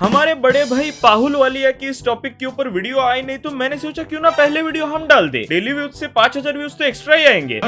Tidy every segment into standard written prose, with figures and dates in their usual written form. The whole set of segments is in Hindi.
हमारे बड़े भाई पाहुल वालिया की इस टॉपिक के ऊपर वीडियो आई नहीं तो मैंने सोचा क्यों ना पहले वीडियो हम डाल दे। डेली व्यूज से 5000 व्यूज तो एक्स्ट्रा ही आएंगे।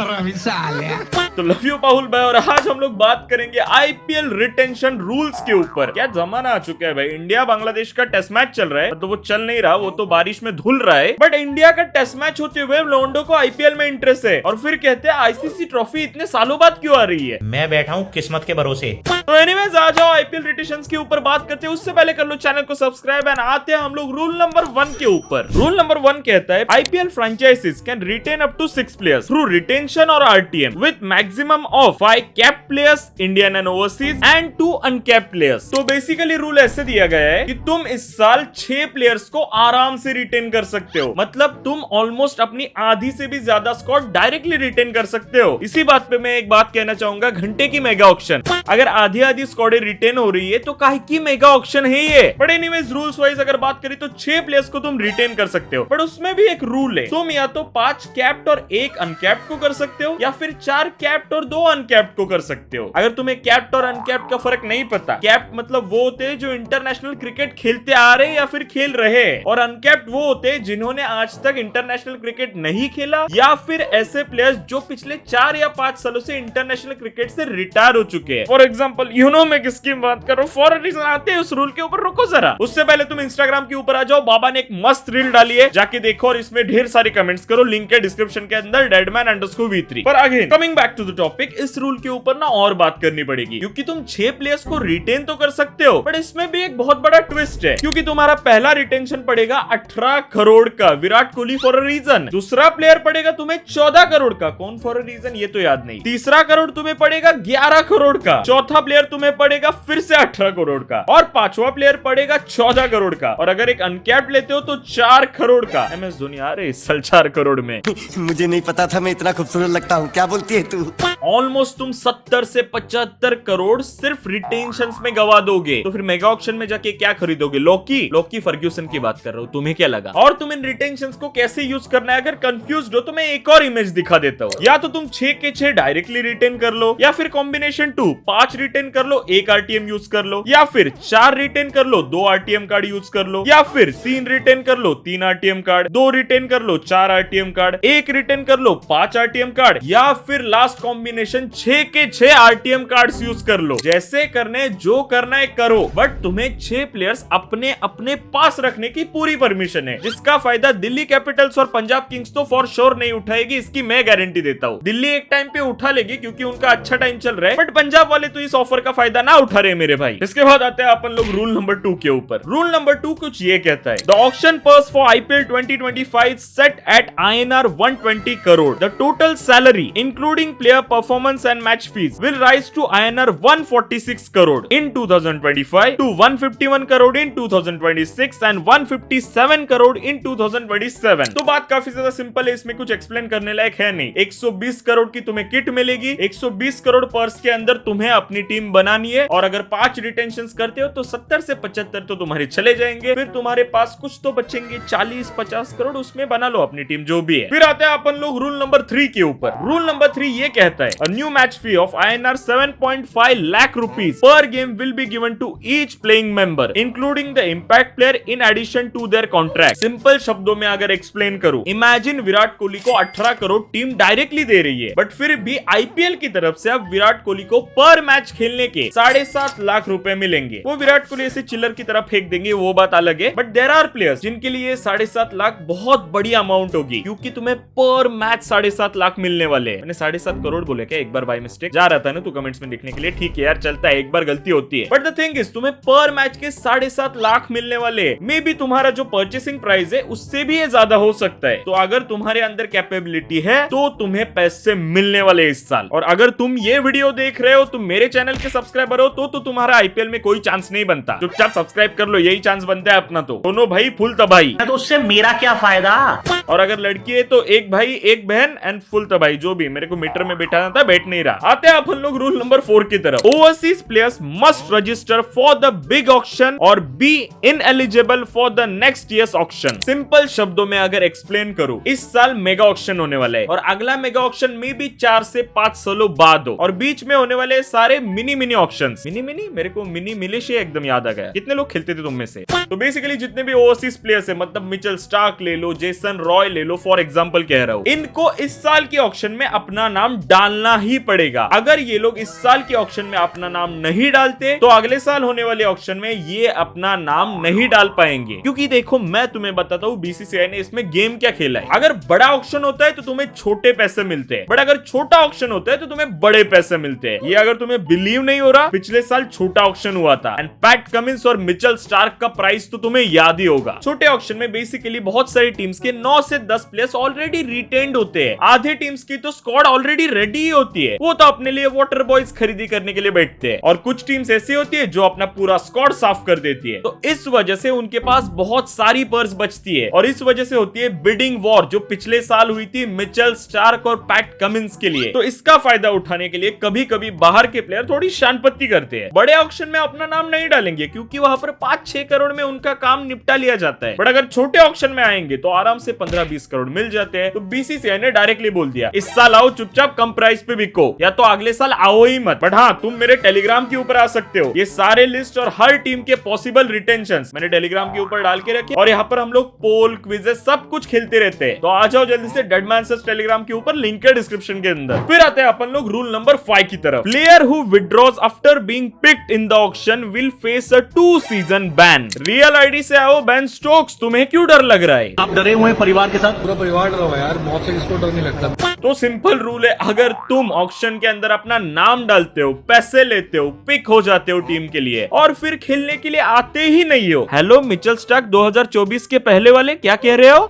तो लव यू पाहुल भाई। और आज हम लोग बात करेंगे आईपीएल रिटेंशन रूल्स के ऊपर। क्या जमाना आ चुका है भाई। इंडिया बांग्लादेश का टेस्ट मैच चल रहा है तो वो चल नहीं रहा, वो तो बारिश में धुल रहा है। बट इंडिया का टेस्ट मैच होते हुए लोंडो को आईपीएल में इंटरेस्ट है और फिर कहते हैं आईसीसी ट्रॉफी इतने सालों बाद क्यों आ रही है। मैं बैठा हूँ किस्मत के भरोसे। तो एनीवेज आ जाओ आईपीएल रिटेंशन के ऊपर बात करते हैं। उससे पहले कर लो चैनल को सब्सक्राइब एंड आते हैं हम लोग रूल नंबर 1 के ऊपर। रूल नंबर 1 कहता है IPL franchises can retain up to 6 players through retention और RTM with maximum of 5 capped players Indian and overseas and 2 uncapped players. तो बेसिकली रूल ऐसे दिया गया है कि तुम इस साल 6 प्लेयर्स को आराम से रिटेन कर सकते हो। मतलब तुम ऑलमोस्ट अपनी आधी से भी ज्यादा स्क्वाड डायरेक्टली रिटेन कर सकते हो। इसी बात पे मैं एक बात कहना चाहूंगा, घंटे की मेगा ऑक्शन। अगर आधी स्क्वाड रिटेन हो रही है तो काहे की मेगा ऑक्शन है ये। बट एनीवेज रूल्स वाइज अगर बात करें तो 6 प्लेयर्स को तुम रिटेन कर सकते हो। बट उसमें भी एक रूल है, तुम या तो 5 कैप्ड और 1 अनकैप्ड को कर सकते हो या फिर 4 कैप्ड और 2 अनकैप्ड को कर सकते हो। अगर तुम्हें कैप्ड और अनकैप्ड का फर्क नहीं पता, कैप्ड मतलब वो होते हैं जो इंटरनेशनल क्रिकेट खेलते आ रहे या फिर खेल रहे हैं, और अनकैप्ड वो होते हैं जिन्होंने आज तक इंटरनेशनल क्रिकेट नहीं खेला या फिर ऐसे प्लेयर्स जो पिछले 4 या 5 सालों से इंटरनेशनल क्रिकेट से रिटायर हो चुके हैं। फॉर एग्जाम्पल मैं किसकी बात कर रहा हूँ, फॉर रीजन आते हैं उस रूल के ऊपर। रुको जरा, उससे पहले तुम इंस्टाग्राम के ऊपर आ जाओ। बाबा ने एक मस्त रील डाली है, जाके देखो और इसमें ढेर सारे कमेंट्स करो। लिंक है डिस्क्रिप्शन के अंदर, deadman_v3। पर again coming back to the topic, इस रूल के ऊपर ना और बात करनी पड़ेगी क्योंकि तुम 6 प्लेयर्स को रिटेन तो कर सकते हो, बट इसमें भी एक बहुत बड़ा ट्विस्ट है क्योंकि तुम्हारा पहला रिटेंशन पड़ेगा 18 करोड़ का, Virat Kohli for a reason. दूसरा प्लेयर पड़ेगा तुम्हें 14 करोड़ का, कौन फॉर अ रीजन ये तो याद नहीं। तीसरा करोड़ तुम्हें पड़ेगा 11 करोड़ का। चौथा प्लेयर तुम्हें पड़ेगा फिर से 18 करोड़ का और 5वां प्लेयर पड़ेगा 14 करोड़ का। और अगर एक अनकैप्ड लेते हो तो 4 करोड़ का। एमएस धोनी आ रहे इस साल 4 करोड़ में। मुझे नहीं पता था मैं इतना खूबसूरत लगता हूँ, क्या बोलती है तू। ऑलमोस्ट तुम 70 से 75 करोड़ सिर्फ रिटेंशंस में गवा दोगे। तो फिर मेगा ऑक्शन में जाके क्या खरीदोगे? लॉकी फर्ग्यूसन की बात कर रहा हूँ, तुम्हें क्या लगा? और तुम इन रिटेंशंस को कैसे यूज करना है अगर कंफ्यूज्ड हो तो मैं एक और इमेज दिखा देता हूँ। या तो तुम 6 के 6 डायरेक्टली रिटेन कर लो या फिर कॉम्बिनेशन 2 5 रिटेन कर लो, 1 आरटीएम यूज कर लो, या फिर 4 रिटेन कर लो, 2 आरटीएम कार्ड यूज कर लो, या फिर 3 रिटेन कर लो, 3 आरटीएम कार्ड, 2 रिटेन कर लो, 4 आरटीएम कार्ड, 1 रिटेन कर लो, 5 आरटीएम कार्ड, या फिर लास्ट कॉम्बिनेशन 6 के 6 आरटीएम कार्ड्स यूज कर लो। जैसे करने जो करना है करो, बट तुम्हें 6 प्लेयर्स अपने अपने पास रखने की पूरी परमिशन है, जिसका फायदा दिल्ली कैपिटल्स और पंजाब किंग्स तो फॉर श्योर नहीं उठाएगी, इसकी मैं गारंटी देता हूँ। दिल्ली एक टाइम पे उठा लेगी क्योंकि उनका अच्छा टाइम चल रहा है, बट पंजाब वाले तो इस ऑफर का फायदा ना उठा रहे मेरे भाई। इसके बाद आते हैं अपन लोग रूल नंबर 2 के ऊपर। रूल नंबर 2 कुछ ये कहता है, the auction purse for IPL 2025 set at INR 120 crore. The total salary including player performance and match fees will rise to INR 146 crore in 2025 to 151 crore in 2026 and 157 crore in 2027। तो बात काफी ज्यादा सिंपल है, इसमें कुछ एक्सप्लेन करने लायक है नहीं। 120 करोड़ की तुम्हें किट मिलेगी, 120 करोड़ पर्स के अंदर तुम्हें अपनी टीम बनानी है, और अगर 5 रिटेंशंस करते हो तो 70 से 75 तो तुम्हारे चले जाएंगे। फिर तुम्हारे पास कुछ तो बचेंगे 40-50 करोड़, उसमें बना लो अपनी टीम जो भी है। फिर आते हैं अपन लोग रूल नंबर 3 के ऊपर। रूल नंबर 3 ये कहता है, a new match fee of INR 7.5 lakh rupees per game will be given to each playing member including the impact player in addition to their contract। Simple शब्दों में अगर एक्सप्लेन करूं, इमेजिन विराट कोहली को 18 करोड़ टीम डायरेक्टली दे रही है, बट फिर भी आईपीएल की तरफ से अब विराट कोहली को पर मैच खेलने के 7.5 लाख रुपए मिलेंगे। वो विराट कोहली ऐसे चिल्लर की तरफ फेंक देंगे, वो बात अलग है, बट देयर आर प्लेयर्स जिनके लिए 7.5 लाख बहुत बड़ी अमाउंट होगी क्योंकि तुम्हें पर मैच 7.5 लाख मिलने वाले हैं। मैंने 7.5 करोड़ बोले क्या एक बार बाय मिस्टेक? जा रहा था ना तू कमेंट्स में लिखने के लिए, ठीक है यार चलता है, एक बार गलती होती है। बट द थिंग इज तुम्हें पर मैच के 7.5 लाख मिलने वाले हैं। मे बी तुम्हारा जो परचेसिंग प्राइस है उससे भी ये ज्यादा हो सकता है। तो अगर तुम्हारे अंदर कैपेबिलिटी है तो तुम्हें पैसे मिलने वाले इस साल। और अगर तुम ये वीडियो देख रहे हो, तुम मेरे चैनल के सब्सक्राइबर हो तो तुम्हारा आईपीएल में कोई चांस नहीं बनता। चुपचाप सब्सक्राइब कर लो, यही चांस बनता है अपना। तो दोनों भाई फुल तबाही, तो उससे मेरा क्या फायदा। और अगर लड़की है तो एक भाई एक बहन एंड फुल तबाही। जो भी मेरे को मीटर में बैठाना था बैठ नहीं रहा। आते हैं अपन लोग रूल नंबर 4 की तरफ। Overseas players must register for the big auction और be ineligible for the next years auction. Simple शब्दों में अगर एक्सप्लेन करूं, इस साल मेगा ऑक्शन होने वाला है और अगला मेगा ऑक्शन में भी 4 से 5 सालों बाद हो, और बीच में होने वाले सारे मिनी ऑक्शंस। मिनी मेरे को मिनी मिलिशिया एकदम याद आ गया। कितने लोग खेलते थे तुम में से? तो बेसिकली जितने भी ओवरसीज प्लेयर्स है, मतलब मिचेल स्टार्क ले लो, जेसन रॉय ले लो, फॉर एग्जांपल कह रहा हूं, इनको इस साल के ऑक्शन में अपना नाम डालना ही पड़ेगा। अगर ये लोग इस साल के ऑक्शन में अपना नाम नहीं डालते तो अगले साल होने वाले ऑक्शन में ये अपना नाम नहीं डाल पाएंगे। क्योंकि देखो मैं तुम्हें बताता हूँ बीसीसीआई ने इसमें गेम क्या खेला है। अगर बड़ा ऑक्शन होता है तो तुम्हें छोटे पैसे मिलते हैं, बट अगर छोटा ऑक्शन होता है तो तुम्हें बड़े पैसे मिलते हैं। ये अगर तुम्हें बिलीव नहीं हो रहा, पिछले साल छोटा ऑक्शन हुआ था एंड पैट कमिंस और मिचेल स्टार्क का प्राइस तो तुम्हें याद ही होगा। छोटे ऑक्शन में बेसिकली बहुत सारी टीम्स के 9 से 10 प्लेयर्स ऑलरेडी रिटेन्ड होते हैं। आधे टीम्स की तो स्क्वाड ऑलरेडी रेडी होती है, वो तो अपने लिए वाटर बॉयज खरीदी करने के लिए बैठते हैं। और कुछ टीम्स ऐसी होती है जो अपना पूरा स्क्वाड साफ कर देती है। तो इस वजह से उनके पास बहुत सारी पर्स बचती है और इस वजह से होती है बिडिंग वॉर, जो पिछले साल हुई थी मिचेल स्टार्क और पैट कमिंस के लिए। तो इसका फायदा उठाने के लिए कभी कभी बाहर के प्लेयर थोड़ी शानपत्ती करते हैं। बड़े ऑक्शन में अपना नाम नहीं डालेंगे क्योंकि वहां पर 5-6 करोड़ में उनका काम निपटा लिया जाता है, बट अगर छोटे ऑक्शन में आएंगे तो आराम से 15-20 करोड़ मिल जाते हैं। तो बीसीसीआई ने डायरेक्टली बोल दिया इस साल आओ, चुपचाप कम प्राइस पे बिको, या तो अगले साल आओ ही मत। बट हाँ, तुम मेरे टेलीग्राम के ऊपर आ सकते हो। ये सारे लिस्ट और हर टीम के पॉसिबल रिटेंशंस मैंने टेलीग्राम के ऊपर डाल के रखे और यहाँ पर हम लोग पोल क्विजेस सब कुछ खेलते रहते हैं। तो आ जाओ जल्दी से डेडमैन्स टेलीग्राम के ऊपर, लिंक है डिस्क्रिप्शन के अंदर। फिर आते हैं अपन लोग रूल नंबर 5 की तरफ। Player who withdraws after being picked in the auction will face a 2 season ban. Real ID से आओ बेन स्टोक्स, तुम्हें क्यों डर लग रहा है? आप डरे हुए हैं परिवार के साथ? पूरा परिवार डरा हुआ है यार, बहुत से किसको डर नहीं लगता। तो सिंपल रूल है, अगर तुम ऑक्शन के अंदर अपना नाम डालते हो, पैसे लेते हो, पिक हो जाते हो टीम के लिए और फिर खेलने के लिए आते ही नहीं हो, हेलो मिचेल स्टार्क 2024 के पहले वाले, क्या कह रहे हो?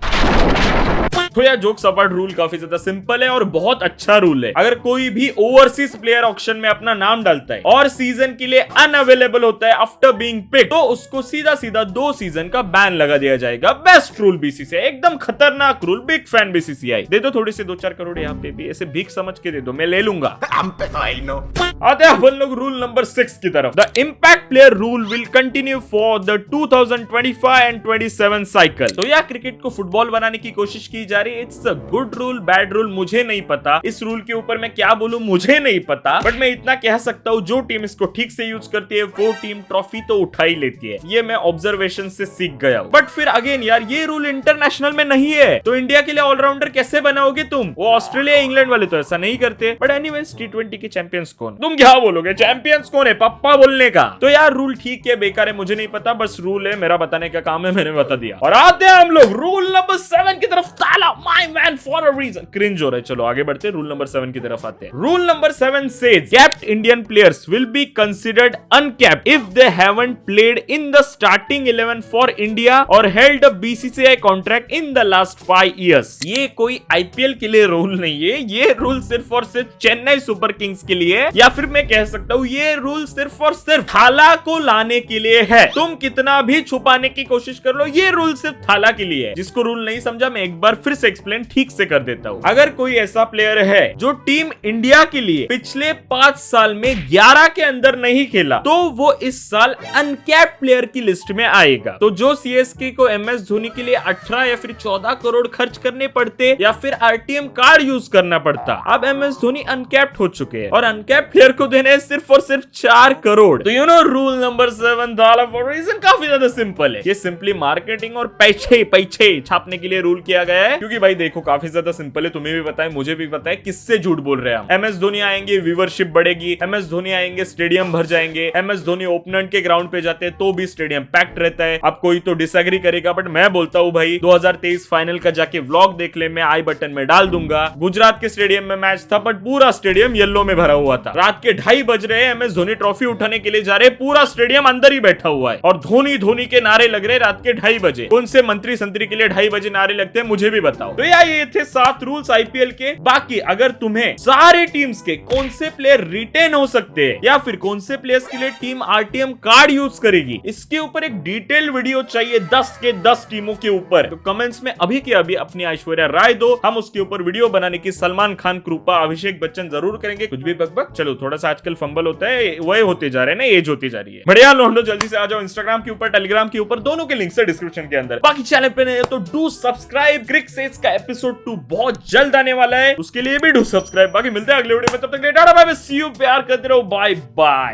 तो यार जोक्स अपार्ट, रूल काफी ज्यादा सिंपल है और बहुत अच्छा रूल है। अगर कोई भी ओवरसीज प्लेयर ऑक्शन में अपना नाम डालता है और सीजन के लिए अनअवेलेबल होता है आफ्टर बीइंग पिक्ड, तो उसको सीधा सीधा 2 सीजन का बैन लगा दिया जाएगा। बेस्ट रूल बीसीसीआई, एकदम खतरनाक रूल। Big fan BCCI. दे दो थोड़ी सी 2-4 करोड़ यहाँ पे भी, ऐसे भीख समझ के दे दो, मैं ले लूंगा। आते हैं अपन लोग रूल नंबर 6 की तरफ। The impact player rule will continue for the 2025 and 27 cycle. तो यार क्रिकेट को फुटबॉल बनाने की कोशिश की जा रही है। It's a good rule, bad rule मुझे नहीं पता। इस रूल के ऊपर मैं क्या बोलूं मुझे नहीं पता, बट मैं इतना कह सकता हूं जो टीम इसको ठीक से यूज करती है वो टीम ट्रॉफी तो उठा ही लेती है। ये मैं ऑब्जर्वेशन से सीख गया हूं। बट फिर अगेन यार, ये रूल इंटरनेशनल में नहीं है, तो इंडिया के लिए ऑलराउंडर कैसे बनाओगे तुम? वो ऑस्ट्रेलिया इंग्लैंड वाले तो ऐसा नहीं करते। बट एनीवेज, T20 के चैंपियंस कौन? तुम क्या बोलोगे, चैंपियंस कौन है? पप्पा बोलने का। तो यार रूल ठीक है बेकार है मुझे नहीं पता, बस रूल है, मेरा बताने का काम है, मैंने बता दिया। और आते हैं हम लोग रूल नंबर 7 की तरफ। ताला my man for a reason. Cringe हो रहा है, चलो आगे बढ़ते हैं, रूल नंबर 7 की तरफ आते हैं। Rule number 7 says capped Indian players will be considered uncapped if they haven't played in the starting 11 for India और held a BCCI contract in the last 5 years. ये कोई आईपीएल के लिए रूल नहीं है, ये रूल सिर्फ और सिर्फ चेन्नई सुपर किंग्स के लिए, या फिर मैं कह सकता हूँ ये रूल सिर्फ और सिर्फ थाला को लाने के लिए है। तुम कितना भी छुपाने की कोशिश कर लो, ये रूल सिर्फ थाला के लिए है। जिसको रूल नहीं समझा, मैं एक बार फिर से एक्सप्लेन ठीक से कर देता हूँ। अगर कोई ऐसा प्लेयर है जो टीम इंडिया के लिए पिछले 5 साल में 11 के अंदर नहीं खेला, तो वो इस साल अनकैप्ड प्लेयर की लिस्ट में आएगा। तो जो सीएसके को एमएस धोनी के लिए 18 या फिर 14 करोड़ खर्च करने पड़ते या फिर आरटीएम कार्ड यूज करना पड़ता, अब एमएस धोनी अनकैप्ड हो चुके हैं और अनकैप्ड प्लेयर को देने सिर्फ और सिर्फ 4 करोड़। तो यू नो रूल नंबर 7 थाला फॉर रीजन काफी ज्यादा सिंपल है। ये सिंपली मार्केटिंग और पैसे छापने के लिए रूल किया गया है, क्योंकि भाई देखो काफी ज्यादा सिंपल है, तुम्हें भी पता है मुझे भी पता है किससे झूठ बोल रहे हैं हम। एमएस धोनी आएंगे, व्यूवरशिप बढ़ेगी, एमएस धोनी आएंगे, स्टेडियम भर जाएंगे, एमएस धोनी ओपोनेंट के ग्राउंड पे जाते हैं तो भी स्टेडियम पैक्ड रहता है। अब कोई तो डिसएग्री करेगा, बट मैं बोलता हूँ भाई 2023 फाइनल का जाके व्लॉग देख ले, मैं आई बटन में डाल दूंगा। गुजरात के स्टेडियम में मैच था बट पूरा स्टेडियम येलो में भरा हुआ था। रात के 2:30 बज रहे हैं, एमएस धोनी ट्रॉफी उठाने के लिए जा रहे, पूरा स्टेडियम अंदर ही बैठा हुआ है और धोनी धोनी के नारे लग रहे रात के 2:30 बजे। कौन से मंत्री संतरी के लिए 2:30 बजे नारे लगते हैं मुझे भी बताओ। तो यार ये थे 7 रूल्स आईपीएल के। बाकी अगर तुम्हें सारे टीम्स के कौन से प्लेयर रिटेन हो सकते हैं या फिर कौन से प्लेयर्स के लिए टीम आरटीएम कार्ड यूज करेगी, इसके ऊपर एक डिटेल वीडियो चाहिए 10 के 10 टीमों के ऊपर, तो कमेंट्स में अभी के अभी अपनी ऐश्वर्या राय दो, हम उसके ऊपर वीडियो बनाने की सलमान खान कृपा अभिषेक बच्चन जरूर करेंगे। कुछ भी बकबक, चलो थोड़ा सा आजकल फंबल होता है, वही होते जा रहे हैं ना, एज होती जा रही है। बढ़िया लोंडो, जल्दी से आ जाओ इंस्टाग्राम के ऊपर, टेलीग्राम के ऊपर, दोनों के लिंक्स है डिस्क्रिप्शन के अंदर। बाकी चैनल पे नहीं है तो डू सब्सक्राइब। क्रिक सेज का एपिसोड 2 बहुत जल्द आने वाला है, उसके लिए भी डू सब्सक्राइब। बाकी मिलते हैं अगले वीडियो में, तब तक टाटा बाय बाय, सी यू, प्यार करते रहो, बाय बाय।